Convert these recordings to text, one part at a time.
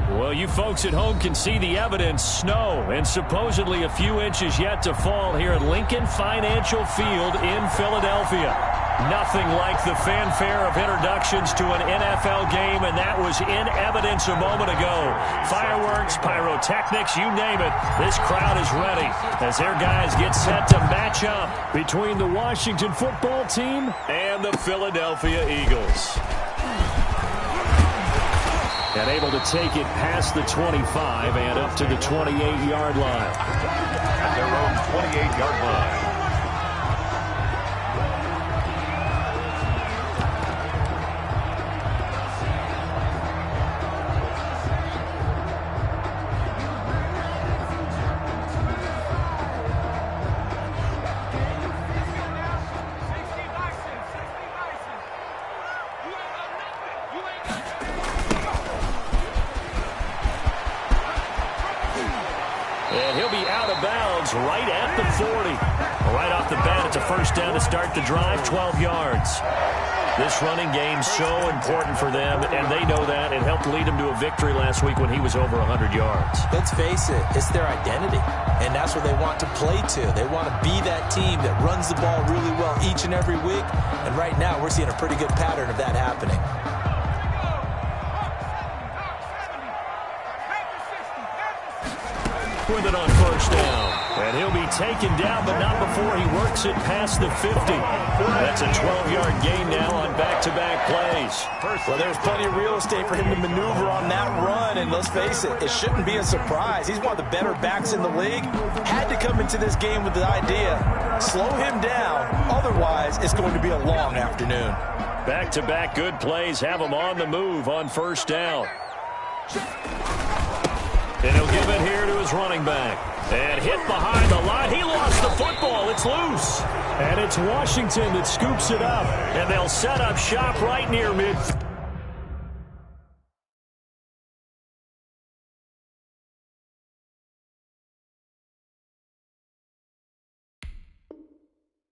Well, you folks at home can see the evidence. Snow and supposedly a few inches yet to fall here at Lincoln Financial Field in Philadelphia. Nothing like the fanfare of introductions to an NFL game, and that was in evidence a moment ago. Fireworks, pyrotechnics, you name it. This crowd is ready as their guys get set to match up between the Washington football team and the Philadelphia Eagles. And able to take it past the 25 and up to the 28-yard line. At their own 28-yard line. And he'll be out of bounds right at the 40. Right off the bat, it's a first down to start the drive, 12 yards. This running game so important for them, and they know that. It helped lead them to a victory last week when he was over 100 yards. Let's face it, it's their identity, and that's what they want to play to. They want to be that team that runs the ball really well each and every week, and right now we're seeing a pretty good pattern of that happening. With it on first down. And he'll be taken down, but not before he works it past the 50. That's a 12-yard gain now on back-to-back plays. Well, there's plenty of real estate for him to maneuver on that run, and let's face it, it shouldn't be a surprise. He's one of the better backs in the league. Had to come into this game with the idea, slow him down, otherwise it's going to be a long afternoon. Back-to-back good plays have him on the move on first down. And he'll give it here to his running back. And hit behind the line. He lost the football. It's loose. And it's Washington that scoops it up. And they'll set up shop right near mid.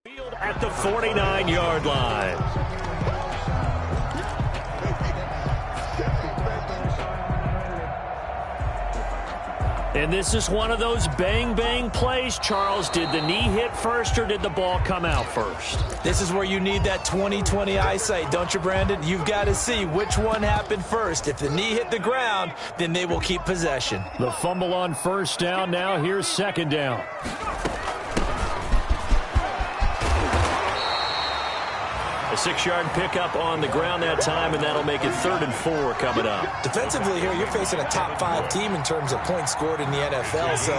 Field at the 49-yard line. And this is one of those bang-bang plays, Charles. Did the knee hit first or did the ball come out first? This is where you need that 20/20 eyesight, don't you, Brandon? You've got to see which one happened first. If the knee hit the ground, then they will keep possession. The fumble on first down. Now here's second down. A 6-yard pickup on the ground that time, and that'll make it 3rd and 4 coming up. Defensively here, you're facing a top-5 team in terms of points scored in the NFL. So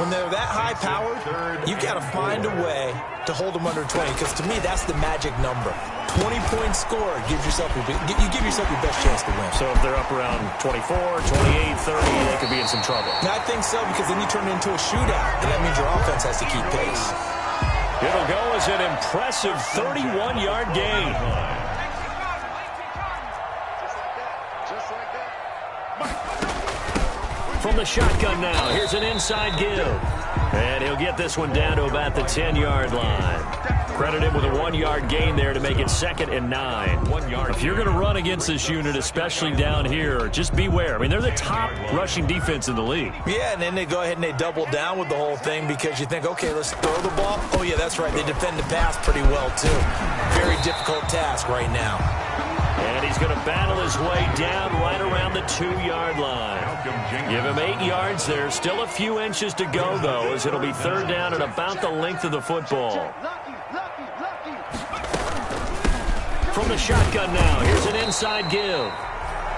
when they're that high-powered, you've got to find a way to hold them under 20, because to me, that's the magic number. 20 points scored gives yourself your best chance to win. So if they're up around 24, 28, 30, they could be in some trouble. And I think so, because then you turn it into a shootout, and that means your offense has to keep pace. It'll go as an impressive 31-yard gain. From the shotgun now, here's an inside give. And he'll get this one down to about the 10-yard line. Credit him with a 1-yard gain there to make it 2nd and 9. If you're going to run against this unit, especially down here, just beware. I mean, they're the top rushing defense in the league. Yeah, and then they go ahead and they double down with the whole thing because you think, okay, let's throw the ball. Oh, yeah, that's right. They defend the pass pretty well, too. Very difficult task right now. And he's going to battle his way down right around the 2-yard line. Give him 8 yards there. Still a few inches to go, though, as it'll be 3rd down at about the length of the football. From the shotgun now, here's an inside give.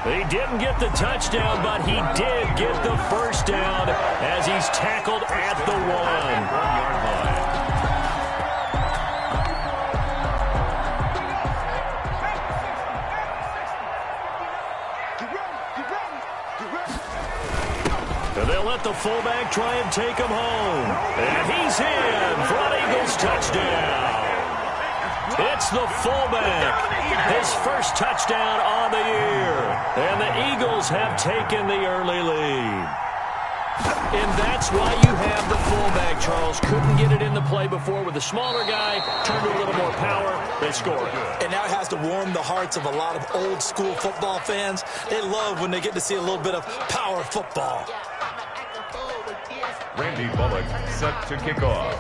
He didn't get the touchdown, but he did get the first down as he's tackled at the 1-yard line. They'll let the fullback try and take him home. And he's in for an Eagles touchdown. It's the fullback. His first touchdown on the year. And the Eagles have taken the early lead. And that's why you have the fullback, Charles. Couldn't get it in the play before with the smaller guy. Turned to a little more power. They scored. And now it has to warm the hearts of a lot of old-school football fans. They love when they get to see a little bit of power football. Randy Bullock set to kick off.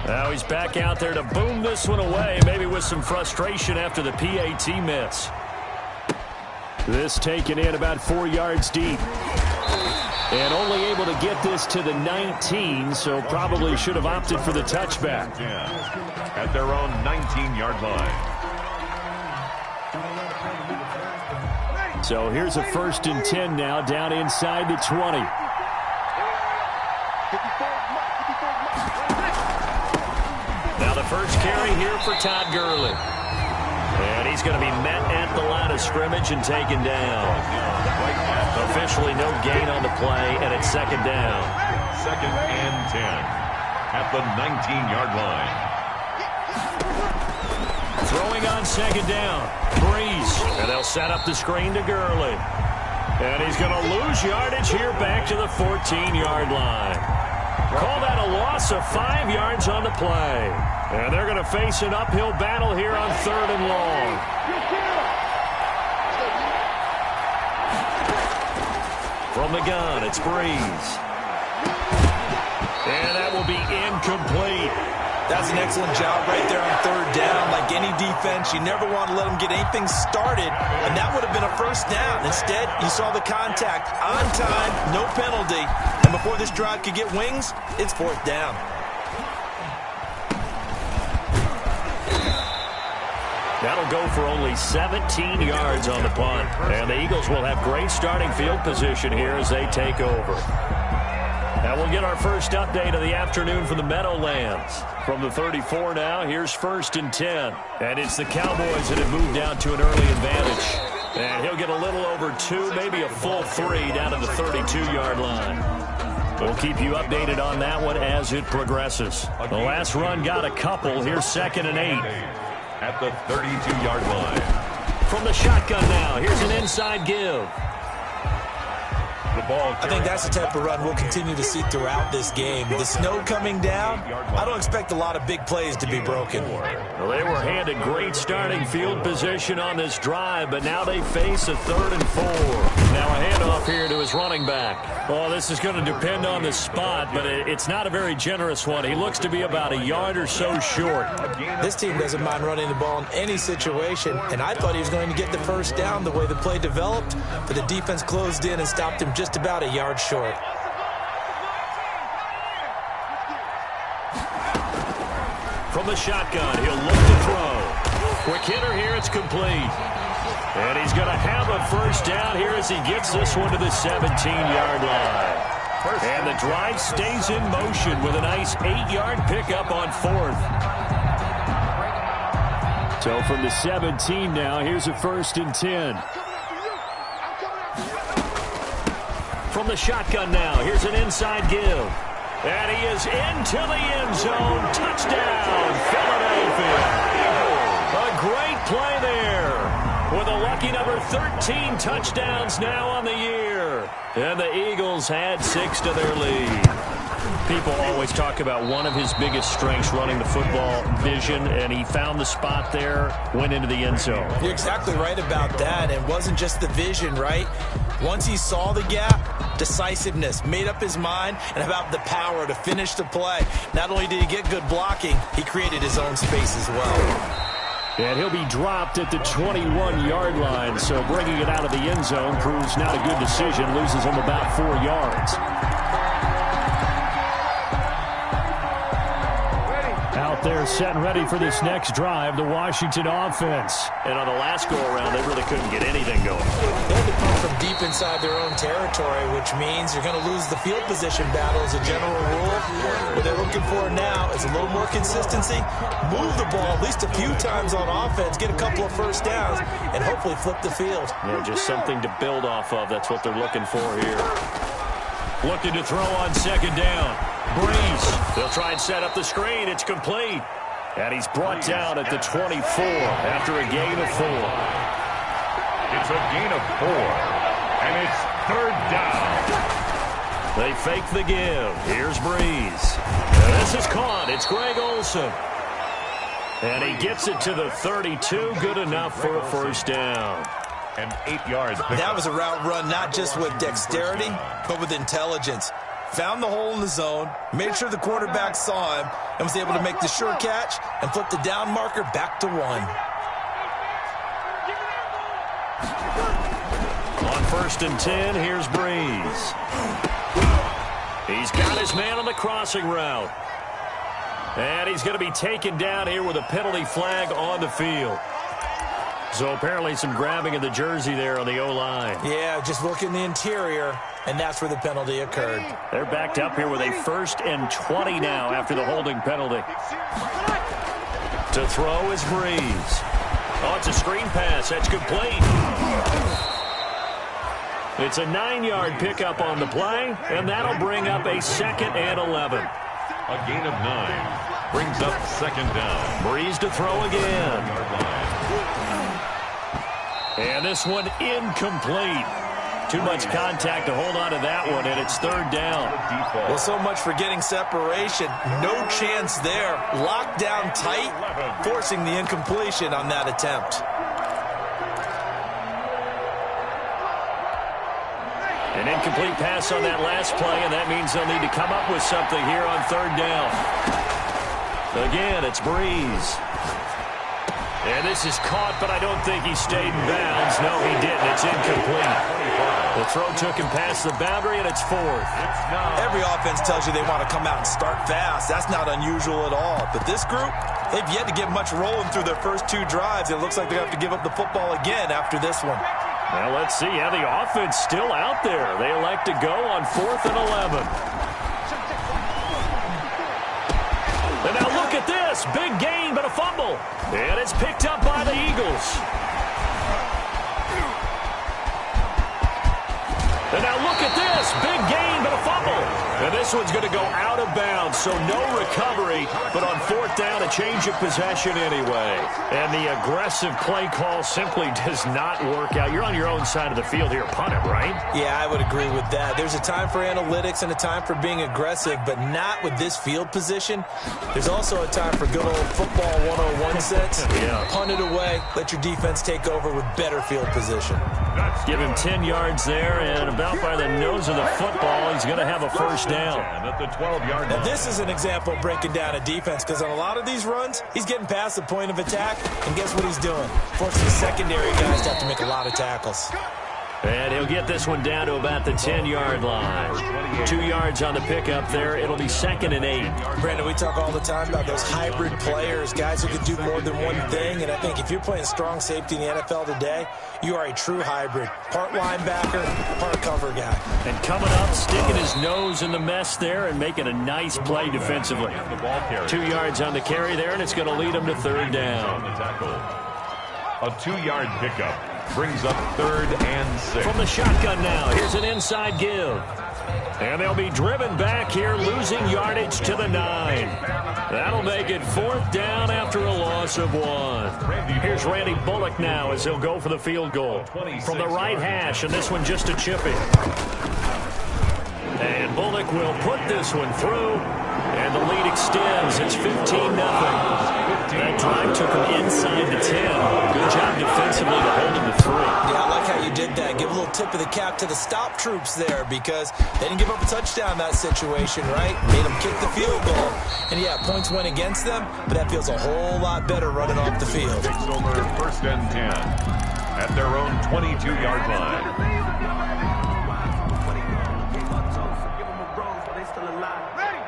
Now he's back out there to boom this one away, maybe with some frustration after the PAT miss. This taken in about 4 yards deep. And only able to get this to the 19, so probably should have opted for the touchback. Yeah, at their own 19-yard line. So here's a 1st and 10 now, down inside the 20. Now the first carry here for Todd Gurley. And he's going to be met at the line of scrimmage and taken down. Officially no gain on the play, and it's 2nd down. 2nd and 10 at the 19-yard line. Throwing on 2nd down. Breeze. And they'll set up the screen to Gurley. And he's going to lose yardage here back to the 14-yard line. Call that a loss of 5 yards on the play. And they're going to face an uphill battle here on 3rd and long. From the gun, it's Breeze. And that will be incomplete. That's an excellent job right there on 3rd down. Like any defense, you never want to let them get anything started, and that would have been a 1st down. Instead, you saw the contact on time, no penalty, and before this drive could get wings, it's 4th down. That'll go for only 17 yards on the punt. And the Eagles will have great starting field position here as they take over. And we'll get our first update of the afternoon from the Meadowlands. From the 34 now, here's 1st and 10. And it's the Cowboys that have moved out to an early advantage. And he'll get a little over 2, maybe a full 3 down to the 32-yard line. We'll keep you updated on that one as it progresses. The last run got a couple. Here's 2nd and 8. At the 32-yard line. From the shotgun now, here's an inside give. I think that's the type of run we'll continue to see throughout this game. The snow coming down, I don't expect a lot of big plays to be broken. Well, they were handed great starting field position on this drive, but now they face a 3rd and 4. Now a handoff here to his running back. Well, this is going to depend on the spot, but it's not a very generous one. He looks to be about a yard or so short. This team doesn't mind running the ball in any situation, and I thought he was going to get the 1st down the way the play developed, but the defense closed in and stopped him just about a yard short. From the shotgun, he'll look to throw. Quick hitter here, it's complete. And he's going to have a 1st down here as he gets this one to the 17-yard line. And the drive stays in motion with a nice 8-yard pickup on 4th. So from the 17 now, here's a 1st and 10. From the shotgun now, here's an inside give. And he is into the end zone. Touchdown, Philadelphia. A great play there. With a lucky number 13 touchdowns now on the year. And the Eagles add 6 to their lead. People always talk about one of his biggest strengths running the football, vision, and he found the spot there, went into the end zone. You're exactly right about that. It wasn't just the vision, right? Once he saw the gap, decisiveness, made up his mind, and about the power to finish the play. Not only did he get good blocking, he created his own space as well. And he'll be dropped at the 21-yard line, so bringing it out of the end zone proves not a good decision, loses him about 4 yards. Out there set and ready for this next drive, the Washington offense. And on the last go-around, they really couldn't get anything going. They had to come from deep inside their own territory, which means you're going to lose the field position battle as a general rule. What they're looking for now is a little more consistency, move the ball at least a few times on offense, get a couple of 1st downs, and hopefully flip the field. Yeah, just something to build off of. That's what they're looking for here. Looking to throw on 2nd down. Breeze. They'll try and set up the screen. It's complete. And he's brought down at the 24 after a gain of 4. It's a gain of 4. And it's 3rd down. They fake the give. Here's Breeze. And this is caught. It's Greg Olsen. And he gets it to the 32. Good enough for a first down. And 8 yards. That was a route run not just with dexterity, but with intelligence. Found the hole in the zone, made sure the quarterback saw him, and was able to make the sure catch and flip the down marker back to 1. On 1st and 10, here's Breeze. He's got his man on the crossing route. And he's going to be taken down here with a penalty flag on the field. So apparently some grabbing of the jersey there on the O-line. Yeah, just working the interior, and that's where the penalty occurred. They're backed up here with a 1st and 20 now after the holding penalty. To throw is Breeze. Oh, it's a screen pass. That's complete. It's a 9-yard pickup on the play, and that'll bring up a 2nd and 11. A gain of 9 brings up 2nd down. Breeze to throw again. And this one incomplete. Too much contact to hold on to that one, and it's 3rd down. Well, so much for getting separation. No chance there. Locked down tight, forcing the incompletion on that attempt. An incomplete pass on that last play, and that means they'll need to come up with something here on 3rd down. Again, it's Breeze. And this is caught, but I don't think he stayed in bounds. No, he didn't. It's incomplete. The throw took him past the boundary, and it's 4th. Every offense tells you they want to come out and start fast. That's not unusual at all. But this group, they've yet to get much rolling through their first 2 drives. It looks like they have to give up the football again after this one. Well, let's see. Yeah, the offense still out there. They elect to go on 4th and 11. And now look at this. Big gain, but a fumble. And it's picked up by the Eagles. And now look at this. Big gain, but a fumble. And this one's going to go out of bounds, so no recovery. But on 4th down, a change of possession anyway. And the aggressive play call simply does not work out. You're on your own side of the field here. Punt it, right? Yeah, I would agree with that. There's a time for analytics and a time for being aggressive, but not with this field position. There's also a time for good old football 101 sense. Yeah. Punt it away. Let your defense take over with better field position. Give him 10 yards there, and about by the nose of the football, he's going to have a first down. At the 12-yard line. Now, this is an example of breaking down a defense, because on a lot of these runs, he's getting past the point of attack, and guess what he's doing? Forcing the secondary guys to have to make a lot of tackles. And he'll get this one down to about the 10-yard line. 2 yards on the pickup there. It'll be 2nd and 8. Brandon, we talk all the time about those hybrid players, guys who can do more than one thing. And I think if you're playing strong safety in the NFL today, you are a true hybrid. Part linebacker, part cover guy. And coming up, sticking his nose in the mess there and making a nice play defensively. 2 yards on the carry there, and it's going to lead him to 3rd down. A 2-yard pickup brings up 3rd and 6. From the shotgun now, here's an inside give. And they'll be driven back here, losing yardage to the 9. That'll make it 4th down after a loss of 1. Here's Randy Bullock now as he'll go for the field goal. From the right hash, and this one just a chipping. And Bullock will put this one through, and the lead extends. It's 15-0. That drive took him inside the 10. Good job defensively to hold him to 3. Yeah, I like how you did that. Give a little tip of the cap to the stop troops there, because they didn't give up a touchdown in that situation, right? Made them kick the field goal. And yeah, points went against them, but that feels a whole lot better running off the field. Takes over 1st and 10 at their own 22-yard line.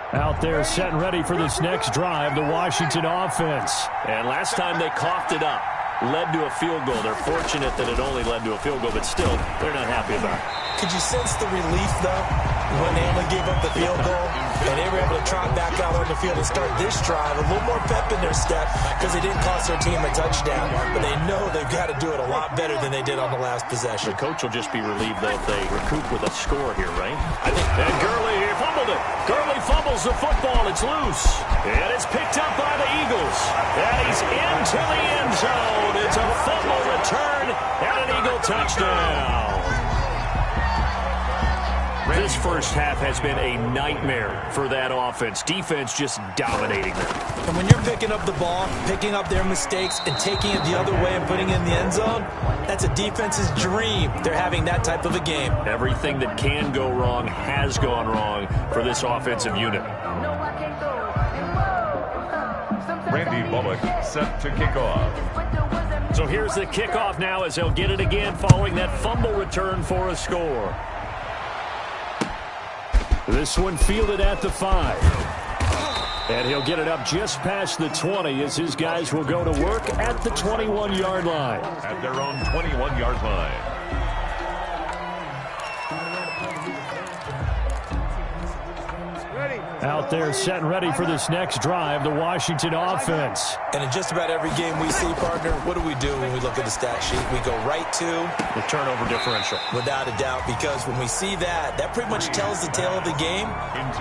Out there set and ready for this next drive, the Washington offense. And last time they coughed it up, led to a field goal. They're fortunate that it only led to a field goal, but still, they're not happy about it. Could you sense the relief, though, when they only gave up the field goal and they were able to trot back out on the field and start this drive? A little more pep in their step because they didn't cost their team a touchdown, but they know they've got to do it a lot better than they did on the last possession. The coach will just be relieved, though, if they recoup with a score here, right? I think. And Gurley fumbled it. Gurley fumbles the football. It's loose. And it's picked up by the Eagles. And he's into the end zone. It's a fumble return and an Eagle touchdown. This first half has been a nightmare for that offense. Defense just dominating them. And when you're picking up the ball, picking up their mistakes, and taking it the other way and putting it in the end zone, that's a defense's dream. They're having that type of a game. Everything that can go wrong has gone wrong for this offensive unit. Randy Bullock set to kick off. So here's the kickoff now as they'll get it again following that fumble return for a score. This one fielded at the 5. And he'll get it up just past the 20 as his guys will go to work at the 21-yard line. At their own 21-yard line. Out there set and ready for this next drive, the Washington offense. And in just about every game we see, partner, what do we do when we look at the stat sheet? We go right to the turnover differential. Without a doubt, because when we see that, that pretty much tells the tale of the game.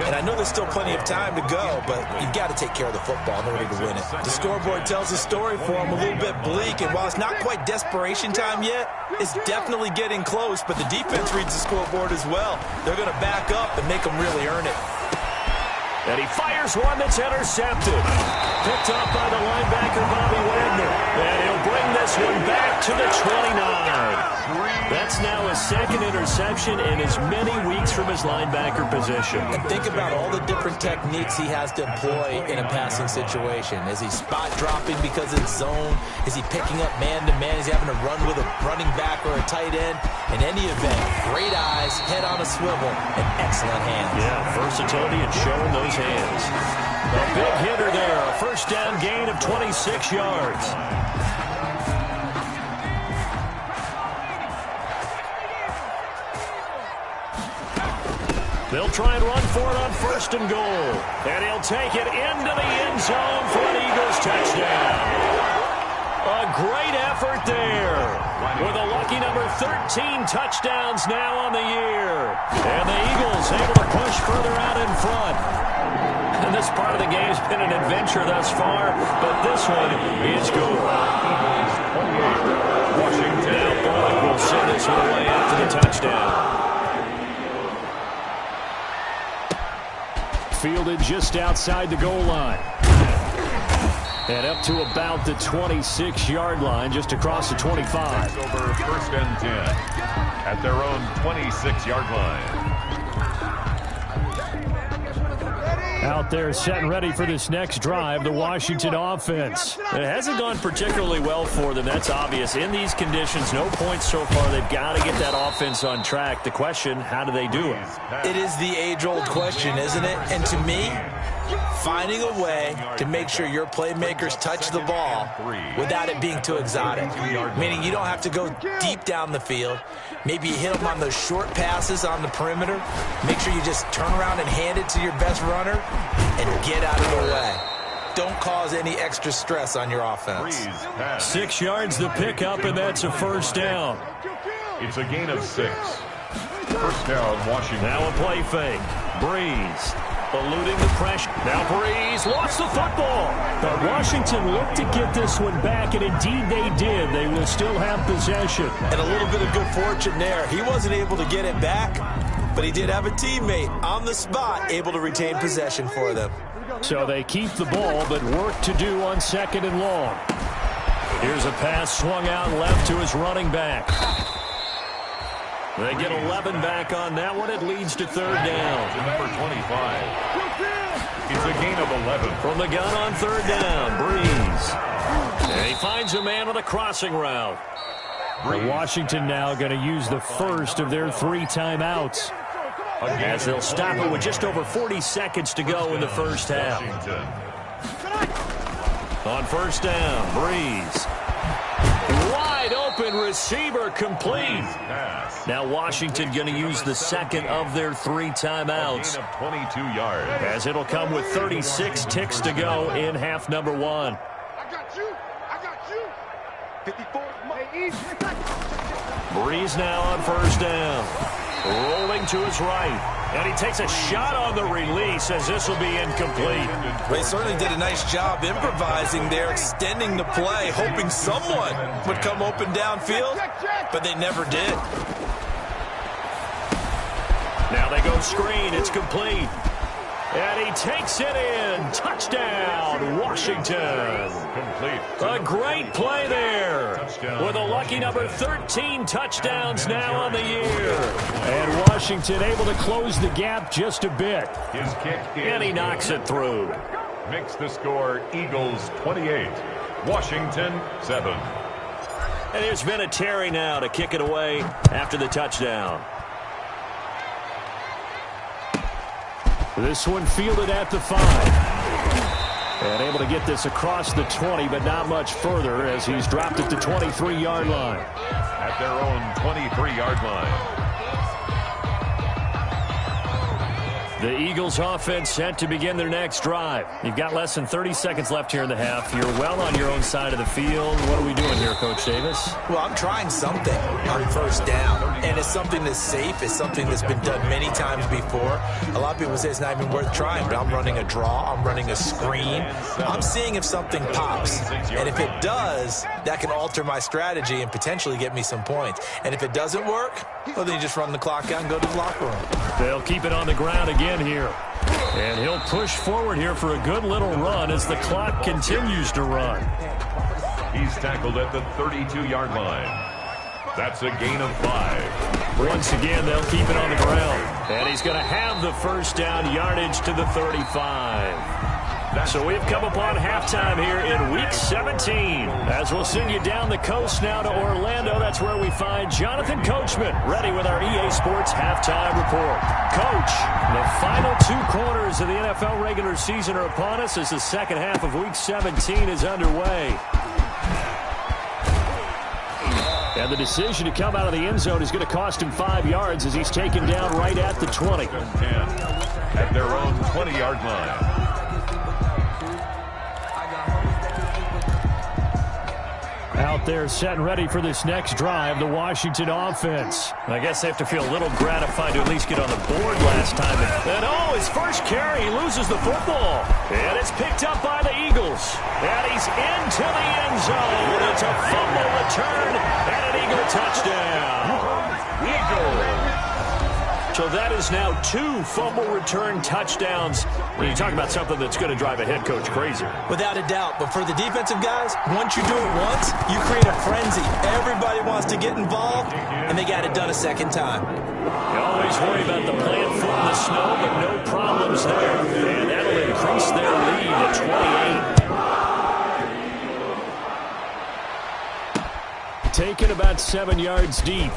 And I know there's still plenty of time to go, but you've got to take care of the football in order to win it. The scoreboard tells a story for them, a little bit bleak, and while it's not quite desperation time yet, it's definitely getting close, but the defense reads the scoreboard as well. They're going to back up and make them really earn it. And he fires one that's intercepted. Picked up by the linebacker, Bobby Wagner. And he'll bring this one back to the 29. That's now his second interception in as many weeks from his linebacker position. And think about all the different techniques he has to employ in a passing situation. Is he spot dropping because it's zone? Is he picking up man-to-man? Is he having to run with a running back or a tight end? In any event, great eyes, head on a swivel, and excellent hands. Yeah, versatility and showing those hands. A big hitter there, a first down gain of 26 yards. They'll try and run for it on first and goal. And he'll take it into the end zone for an Eagles touchdown. A great effort there. With a lucky number 13 touchdowns now on the year. And the Eagles able to push further out in front. And this part of the game has been an adventure thus far, but this one is good. Washington. Now Bullock will send this one away after the touchdown. Fielded just outside the goal line. And up to about the 26-yard line, just across the 25. Over first and 10 at their own 26-yard line. Out there set and ready for this next drive, the Washington offense. It hasn't gone particularly well for them, that's obvious. In these conditions, no points so far. They've got to get that offense on track. The question, how do they do it? It is the age-old question, isn't it? And to me, finding a way to make sure your playmakers touch the ball without it being too exotic. Meaning you don't have to go deep down the field. Maybe you hit them on those short passes on the perimeter. Make sure you just turn around and hand it to your best runner and get out of the way. Don't cause any extra stress on your offense. 6 yards the pickup, and that's a first down. It's a gain of 6. First down, Washington. Now a play fake. Breeze. Eluding the pressure. Now Breeze lost the football. But Washington looked to get this one back, and indeed they did. They will still have possession. And a little bit of good fortune there. He wasn't able to get it back, but he did have a teammate on the spot able to retain possession for them. So they keep the ball, but work to do on second and long. Here's a pass swung out left to his running back. They get 11 back on that one. It leads to third down. To number 25. It's a gain of 11. From the gun on third down, Breeze. And he finds a man on a crossing route. Washington now going to use the first of their 3 timeouts. As they'll stop it with just over 40 seconds to go in the first half. On first down, Breeze. Wide open receiver complete. Now Washington going to use the second of their 3 timeouts. A gain of 22 yards. As it'll come with 36 ticks to go in half number 1. I got you. 54. Breeze now on first down. Rolling to his right. And he takes a shot on the release as this will be incomplete. They certainly did a nice job improvising there, extending the play, hoping someone would come open downfield, but they never did. Now they go screen. It's complete. And he takes it in. Touchdown, Washington. Complete. A great play there. With a lucky number 13 touchdowns now on the year. And Washington able to close the gap just a bit. His kick is And he knocks it through. Makes the score Eagles 28, Washington 7. And there's Vinatieri now to kick it away after the touchdown. This one fielded at the 5. And able to get this across the 20, but not much further as he's dropped it to 23-yard line. At their own 23-yard line. The Eagles offense set to begin their next drive. You've got less than 30 seconds left here in the half. You're well on your own side of the field. What are we doing here, Coach Davis? Well, I'm trying something on first down, and it's something that's safe. It's something that's been done many times before. A lot of people say it's not even worth trying, but I'm running a draw. I'm running a screen. I'm seeing if something pops, and if it does, that can alter my strategy and potentially get me some points. And if it doesn't work, well, then you just run the clock out and go to the locker room. They'll keep it on the ground again here. And he'll push forward here for a good little run as the clock continues to run. He's tackled at the 32-yard line. That's a gain of 5. Once again, they'll keep it on the ground. And he's going to have the first down yardage to the 35. So we've come upon halftime here in Week 17. As we'll send you down the coast now to Orlando, that's where we find Jonathan Coachman ready with our EA Sports Halftime Report. Coach, the final 2 quarters of the NFL regular season are upon us as the second half of Week 17 is underway. And the decision to come out of the end zone is going to cost him 5 yards as he's taken down right at the 20. At their own 20-yard line. Out there set and ready for this next drive, the Washington offense. I guess they have to feel a little gratified to at least get on the board last time. And oh, his first carry, he loses the football. And it's picked up by the Eagles. And he's into the end zone. It's a fumble return and an Eagle touchdown. Eagle. So that is now 2 fumble return touchdowns. When you talk about something that's going to drive a head coach crazy. Without a doubt. But for the defensive guys, once you do it once, you create a frenzy. Everybody wants to get involved, and they got it done a second time. You always worry about the plant foot in the snow, but no problems there. And that'll increase their lead to 28. Taken about 7 yards deep.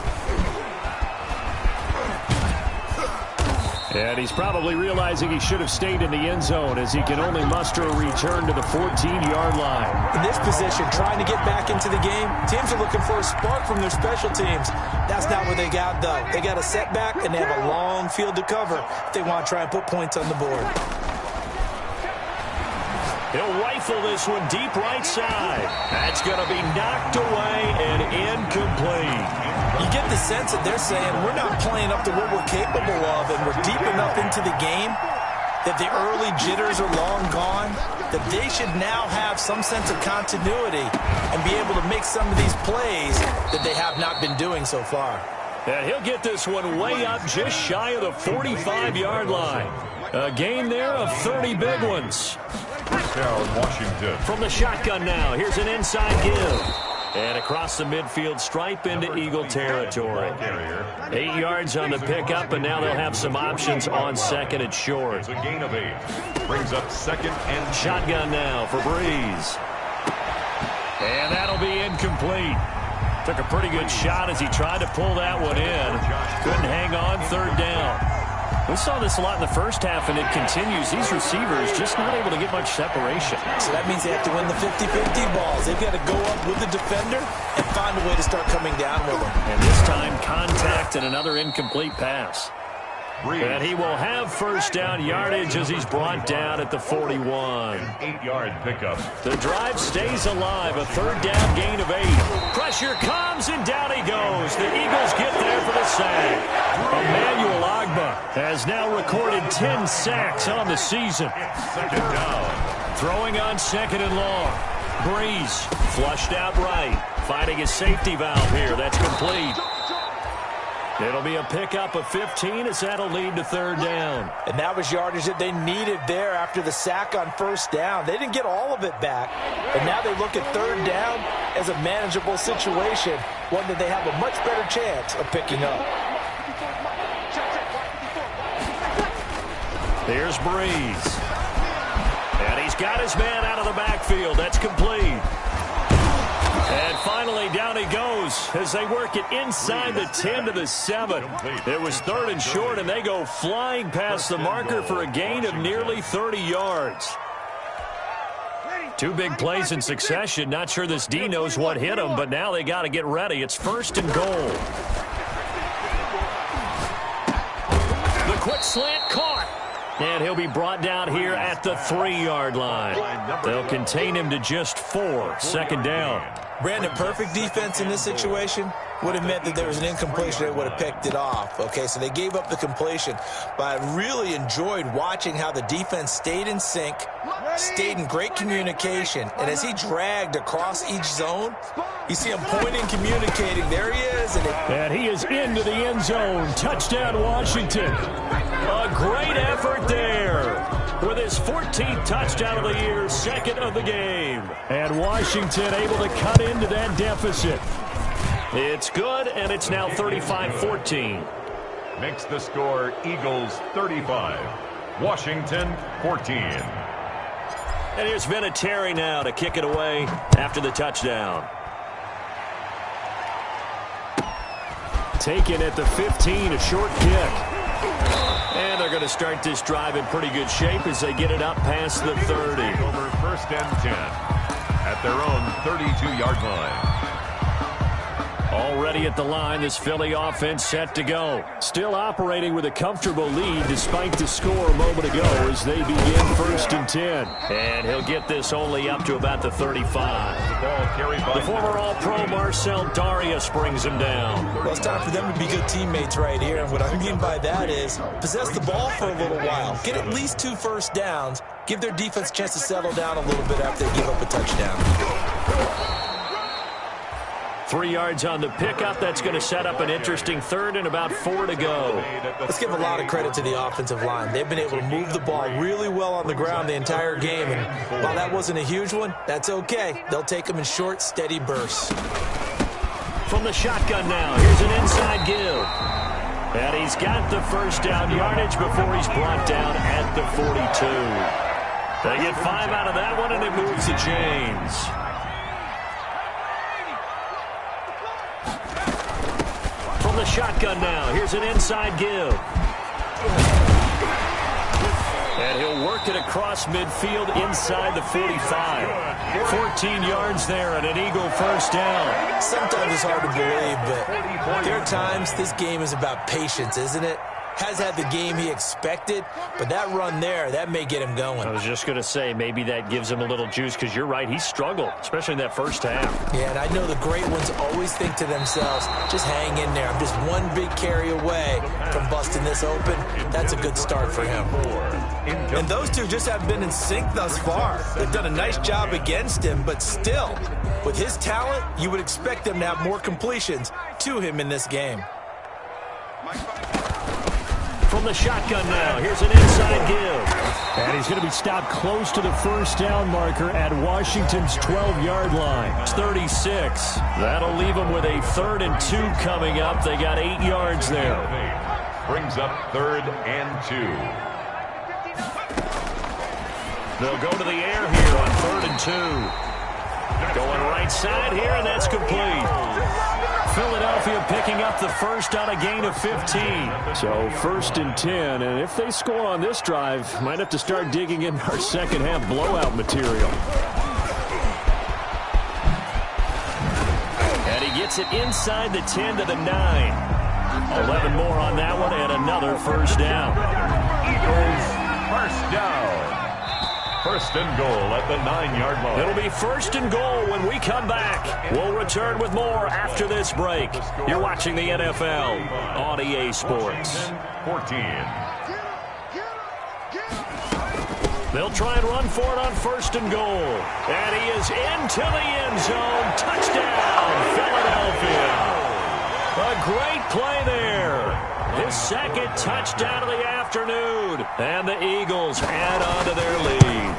And he's probably realizing he should have stayed in the end zone as he can only muster a return to the 14-yard line. In this position, trying to get back into the game, teams are looking for a spark from their special teams. That's not what they got, though. They got a setback, and they have a long field to cover if they want to try and put points on the board. He'll rifle this one deep right side. That's going to be knocked away and incomplete. You get the sense that they're saying we're not playing up to what we're capable of, and we're deep enough into the game that the early jitters are long gone, that they should now have some sense of continuity and be able to make some of these plays that they have not been doing so far. And he'll get this one way up just shy of the 45-yard line. A gain there of 30 big ones. First down, Washington. From the shotgun now, here's an inside give. And across the midfield stripe into Eagle territory. 8 yards on the pickup, and now they'll have some options on second and short. It's a gain of 8. Brings up second and shotgun now for Breeze. And that'll be incomplete. Took a pretty good shot as he tried to pull that one in. Couldn't hang on, third down. We saw this a lot in the first half, and it continues. These receivers just not able to get much separation. So that means they have to win the 50-50 balls. They've got to go up with the defender and find a way to start coming down with them. And this time, contact and another incomplete pass. And he will have first down yardage as he's brought down at the 41. An 8-yard pickup. The drive stays alive. A third down gain of 8. Pressure comes, and down he goes. The Eagles get there for the sack. Emmanuel Ogbah has now recorded 10 sacks on the season. Second down. Throwing on second and long. Breeze flushed out right. Finding his safety valve here. That's complete. It'll be a pickup of 15 as that'll lead to third down. And that was yardage that they needed there after the sack on first down. They didn't get all of it back, but now they look at third down as a manageable situation, one that they have a much better chance of picking up. Here's Breeze. And he's got his man out of the backfield. That's complete. And finally, down he goes as they work it inside the 10 to the 7. It was third and short, and they go flying past the marker for a gain of nearly 30 yards. Two big plays in succession. Not sure this D knows what hit him, but now they got to get ready. It's first and goal. The quick slant caught. And he'll be brought down here at the 3-yard line. They'll contain him to just 4. Second down. Brandon, perfect defense in this situation would have meant that there was an incompletion that would have picked it off. Okay, so they gave up the completion. But I really enjoyed watching how the defense stayed in sync, stayed in great communication. And as he dragged across each zone, you see him pointing, communicating. There he is. And he is into the end zone. Touchdown, Washington. A great effort there with his 14th touchdown of the year, second of the game. And Washington able to cut into that deficit. It's good, and it's now 35-14. Makes the score Eagles 35, Washington 14. And here's Vinatieri now to kick it away after the touchdown. Taken at the 15, a short kick. And they're going to start this drive in pretty good shape as they get it up past the 30. Over first and 10 at their own 32-yard line. Already at the line, this Philly offense set to go. Still operating with a comfortable lead despite the score a moment ago as they begin first and 10. And he'll get this only up to about the 35. The former All-Pro Marcel Darius brings him down. Well, it's time for them to be good teammates right here. And what I mean by that is possess the ball for a little while. Get at least 2 first downs. Give their defense a chance to settle down a little bit after they give up a touchdown. 3 yards on the pickup. That's going to set up an interesting third and about 4 to go. Let's give a lot of credit to the offensive line. They've been able to move the ball really well on the ground the entire game. And while that wasn't a huge one, that's okay. They'll take them in short, steady bursts. From the shotgun now, here's an inside give. And he's got the first down yardage before he's brought down at the 42. They get 5 out of that one, and it moves the chains. From the shotgun now, here's an inside give. And he'll work it across midfield inside the 45. 14 yards there and an Eagle first down. Sometimes it's hard to believe, but there are times this game is about patience, isn't it? Has had the game he expected, but that run there, that may get him going. I was just going to say, maybe that gives him a little juice, because you're right, he struggled, especially in that first half. Yeah, and I know the great ones always think to themselves, just hang in there. I'm just one big carry away from busting this open. That's a good start for him. And those two just haven't been in sync thus far. They've done a nice job against him, but still, with his talent, you would expect them to have more completions to him in this game. From the shotgun now, here's an inside give. And he's going to be stopped close to the first down marker at Washington's 12-yard line. It's 36. That'll leave them with a 3rd and 2 coming up. They got 8 yards there. Brings up 3rd and 2. They'll go to the air here on 3rd and 2. Going right side here, and that's complete. Philadelphia picking up the first on a gain of 15. So 1st and 10, and if they score on this drive, might have to start digging in our second half blowout material. And he gets it inside the 10 to the 9. 11 more on that one, and another first down. Eagles first down. 1st and goal at the 9-yard line. It'll be 1st and goal when we come back. We'll return with more after this break. You're watching the NFL on EA Sports. 14. They'll try and run for it on 1st and goal. And he is into the end zone. Touchdown, Philadelphia. A great play there. His second touchdown of the afternoon. And the Eagles add on to their lead.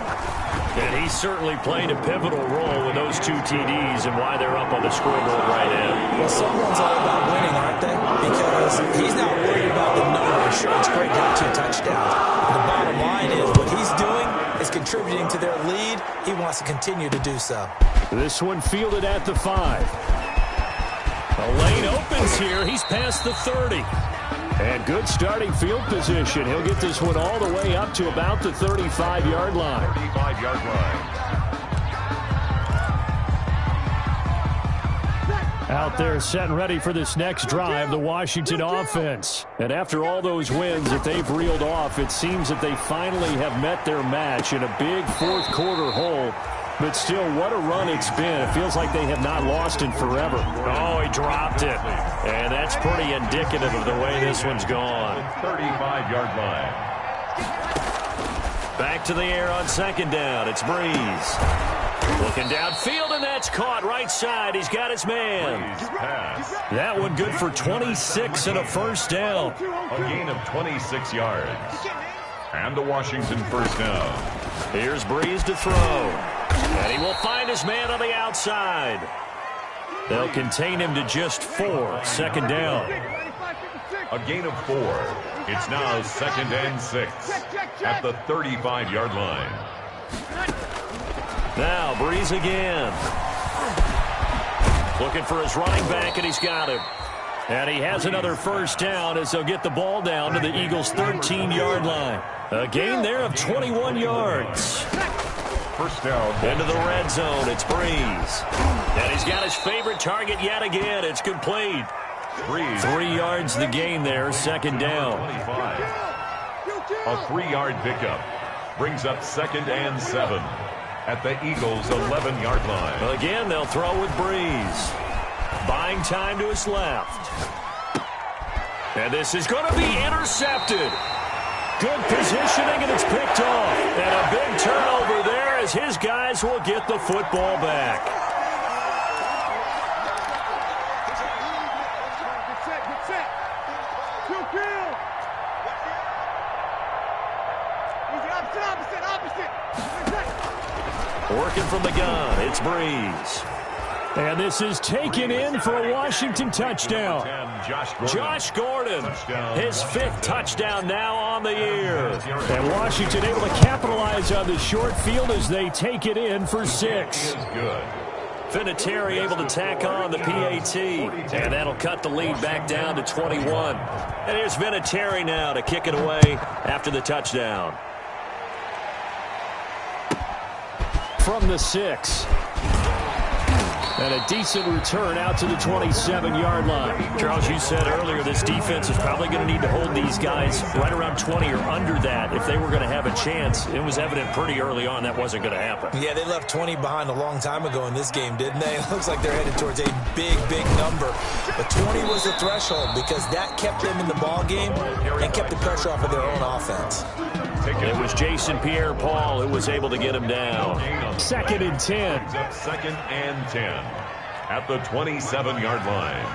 And he's certainly played a pivotal role with those 2 TDs and why they're up on the scoreboard right now. Well, someone's all about winning, aren't they? Because he's not worried about the numbers. Sure, it's great to have 2 touchdowns. The bottom line is what he's doing is contributing to their lead. He wants to continue to do so. This one fielded at the 5. The lane opens here. He's past the 30. And good starting field position. He'll get this one all the way up to about the 35-yard line. 35-yard line. Out there set and ready for this next drive, the Washington offense. And after all those wins that they've reeled off, it seems that they finally have met their match in a big fourth-quarter hole. But still, what a run it's been. It feels like they have not lost in forever. Oh, he dropped it. And that's pretty indicative of the way this one's gone. 35-yard line. Back to the air on second down. It's Breeze. Looking downfield, and that's caught right side. He's got his man. That one good for 26 and a first down. A gain of 26 yards. And a Washington first down. Here's Breeze to throw. And he will find his man on the outside. They'll contain him to just 4. Second down. A gain of 4. It's now 2nd and 6 at the 35-yard line. Now Breeze again. Looking for his running back, and he's got him. And he has another first down as they'll get the ball down to the Eagles' 13-yard line. A gain there of 21 yards. First down. Into the red zone. It's Breeze. And he's got his favorite target yet again. It's complete. Breeze. 3 yards the gain there. Second down. 25. A 3-yard pickup. Brings up 2nd and 7 at the Eagles' 11-yard line. Again, they'll throw with Breeze. Buying time to his left. And this is going to be intercepted. Good positioning, and it's picked off. And a big turnover there as his guys will get the football back. Working from the gun, it's Breeze. And this is taken in for a Washington touchdown. Josh Gordon, his 5th touchdown now on the year. And Washington able to capitalize on the short field as they take it in for 6. Vinatieri able to tack on the PAT. And that'll cut the lead back down to 21. And here's Vinatieri now to kick it away after the touchdown. From the 6. And a decent return out to the 27-yard line. Charles, you said earlier this defense is probably going to need to hold these guys right around 20 or under that if they were going to have a chance. It was evident pretty early on that wasn't going to happen. Yeah, they left 20 behind a long time ago in this game, didn't they? It looks like they're headed towards a big, big number. But 20 was the threshold because that kept them in the ball game and kept the pressure off of their own offense. It was Jason Pierre-Paul who was able to get him down. 2nd and 10. 2nd and 10 at the 27-yard line.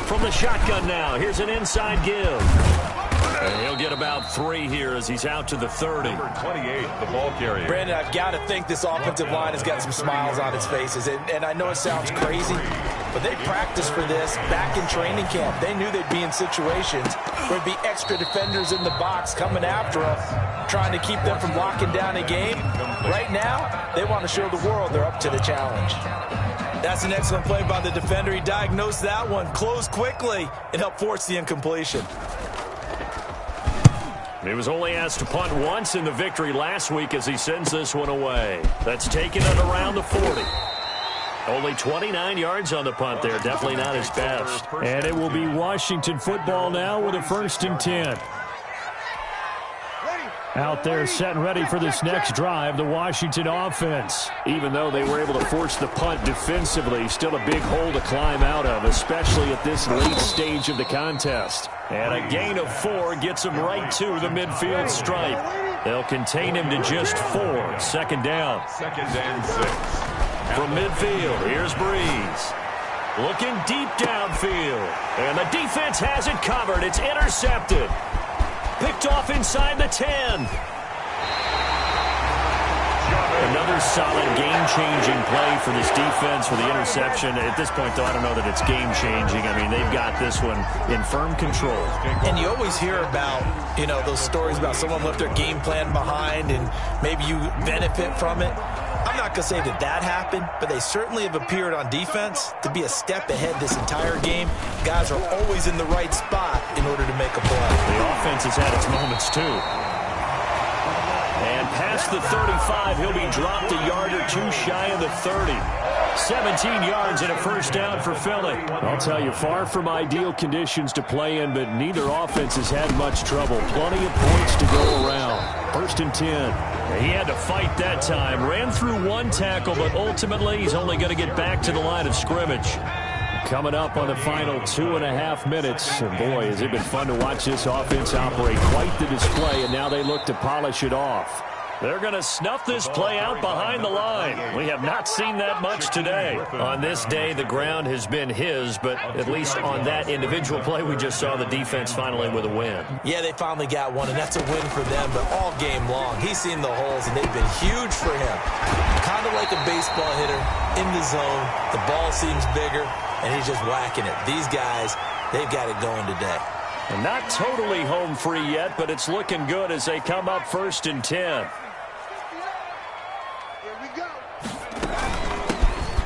From the shotgun now, here's an inside give. And he'll get about 3 here as he's out to the 30. Number 28, the ball carrier. Brandon, I've got to think this offensive line has got some smiles on its faces. And I know it sounds crazy, but they practiced for this back in training camp. They knew they'd be in situations where there'd be extra defenders in the box coming after them, trying to keep them from locking down a game. Right now, they want to show the world they're up to the challenge. That's an excellent play by the defender. He diagnosed that one, closed quickly, and helped force the incompletion. He was only asked to punt once in the victory last week as he sends this one away. That's taken it around the 40. Only 29 yards on the punt there. Definitely not his best. And it will be Washington football now with a 1st and 10. Out there set and ready for this next drive, the Washington offense. Even though they were able to force the punt defensively, still a big hole to climb out of, especially at this late stage of the contest. And a gain of 4 gets him right to the midfield stripe. They'll contain him to just 4. 2nd down. 2nd and 6. From midfield, here's Breeze. Looking deep downfield. And the defense has it covered. It's intercepted. Picked off inside the 10. Another solid game-changing play for this defense for the interception. At this point, though, I don't know that it's game-changing. I mean, they've got this one in firm control. And you always hear about, those stories about someone left their game plan behind and maybe you benefit from it. I'm not going to say that happened, but they certainly have appeared on defense to be a step ahead this entire game. Guys are always in the right spot in order to make a play. The offense has had its moments, too. And past the 35, he'll be dropped a yard or two shy of the 30. 17 yards and a first down for Philly. I'll tell you, far from ideal conditions to play in, but neither offense has had much trouble. Plenty of points to go around. 1st and 10. He had to fight that time. Ran through one tackle, but ultimately he's only going to get back to the line of scrimmage. Coming up on the final 2.5 minutes. And boy, has it been fun to watch this offense operate. Quite the display, and now they look to polish it off. They're going to snuff this play out behind the line. We have not seen that much today. On this day, the ground has been his, but at least on that individual play, we just saw the defense finally with a win. Yeah, they finally got one, and that's a win for them, but all game long, he's seen the holes, and they've been huge for him. Kind of like a baseball hitter in the zone. The ball seems bigger, and he's just whacking it. These guys, they've got it going today. And not totally home free yet, but it's looking good as they come up 1st and 10.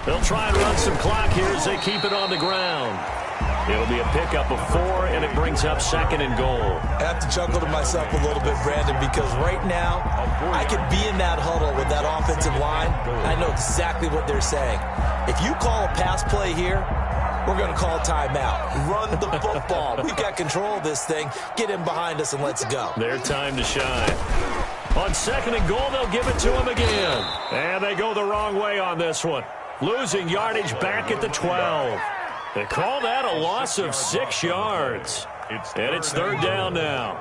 They'll try and run some clock here as they keep it on the ground. It'll be a pickup of 4, and it brings up 2nd and goal. I have to chuckle to myself a little bit, Brandon, because right now I could be in that huddle with that offensive line. I know exactly what they're saying. If you call a pass play here, we're going to call a timeout. Run the football. We've got control of this thing. Get him behind us and let's go. Their time to shine. On 2nd and goal, they'll give it to him again. And they go the wrong way on this one. Losing yardage back at the 12. They call that a loss of 6 yards. And it's 3rd down now.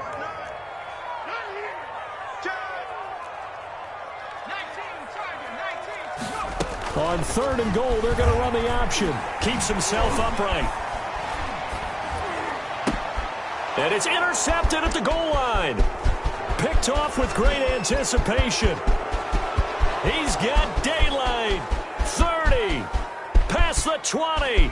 On 3rd and goal, they're going to run the option. Keeps himself upright. And it's intercepted at the goal line. Picked off with great anticipation. He's got daylight. 30. Past the 20.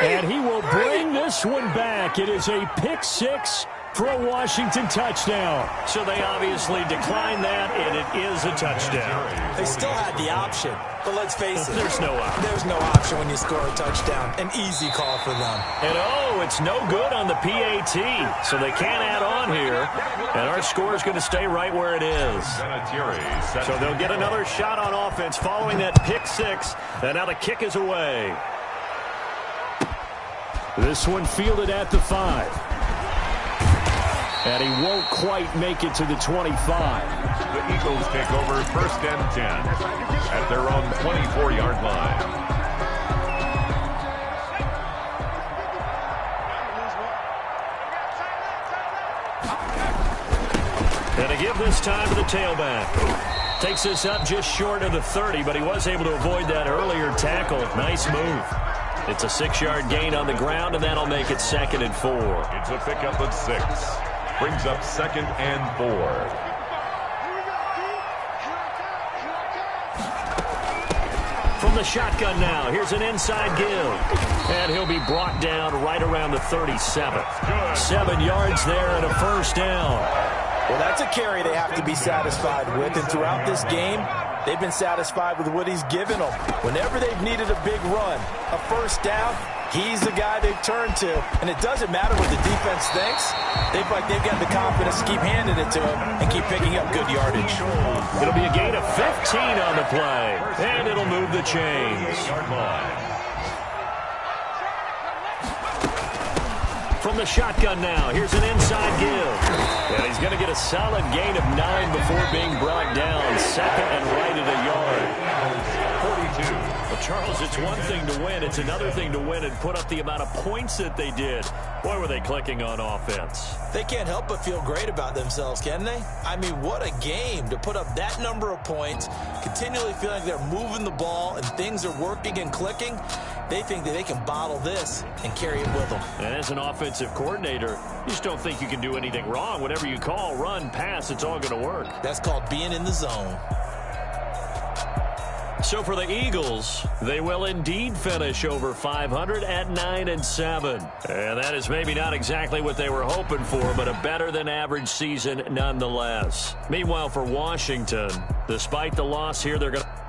And he will bring this one back. It is a pick 6 for a Washington touchdown. So they obviously declined that, and it is a touchdown. They still had the option, but let's face it. There's no option. There's no option when you score a touchdown. An easy call for them. And it's no good on the PAT, so they can't add on here. And our score is going to stay right where it is. So they'll get another shot on offense following that pick 6, and now the kick is away. This one fielded at the 5. And he won't quite make it to the 25. The Eagles take over 1st and 10 at their own 24-yard line. And a give this time to the tailback. Takes this up just short of the 30, but he was able to avoid that earlier tackle. Nice move. It's a 6-yard gain on the ground, and that'll make it 2nd and 4. It's a pickup of 6. Brings up 2nd and 4. From the shotgun now, here's an inside give. And he'll be brought down right around the 37. 7 yards there and a first down. Well, that's a carry they have to be satisfied with. And throughout this game, they've been satisfied with what he's given them. Whenever they've needed a big run, a first down, he's the guy they've turned to. And it doesn't matter what the defense thinks. They've got the confidence to keep handing it to him and keep picking up good yardage. It'll be a gain of 15 on the play. And it'll move the chains. From the shotgun now, here's an inside give. And he's going to get a solid gain of 9 before being brought down. 2nd and right at a yard. 42. The Well, Charles, it's one thing to win. It's another thing to win and put up the amount of points that they did. Boy, were they clicking on offense. They can't help but feel great about themselves, can they? I mean, what a game to put up that number of points, continually feeling like they're moving the ball and things are working and clicking. They think that they can bottle this and carry it with them. And as an offensive coordinator, you just don't think you can do anything wrong. Whatever you call, run, pass, it's all going to work. That's called being in the zone. So for the Eagles, they will indeed finish over 500 at 9-7. And that is maybe not exactly what they were hoping for, but a better than average season nonetheless. Meanwhile, for Washington, despite the loss here, they're going to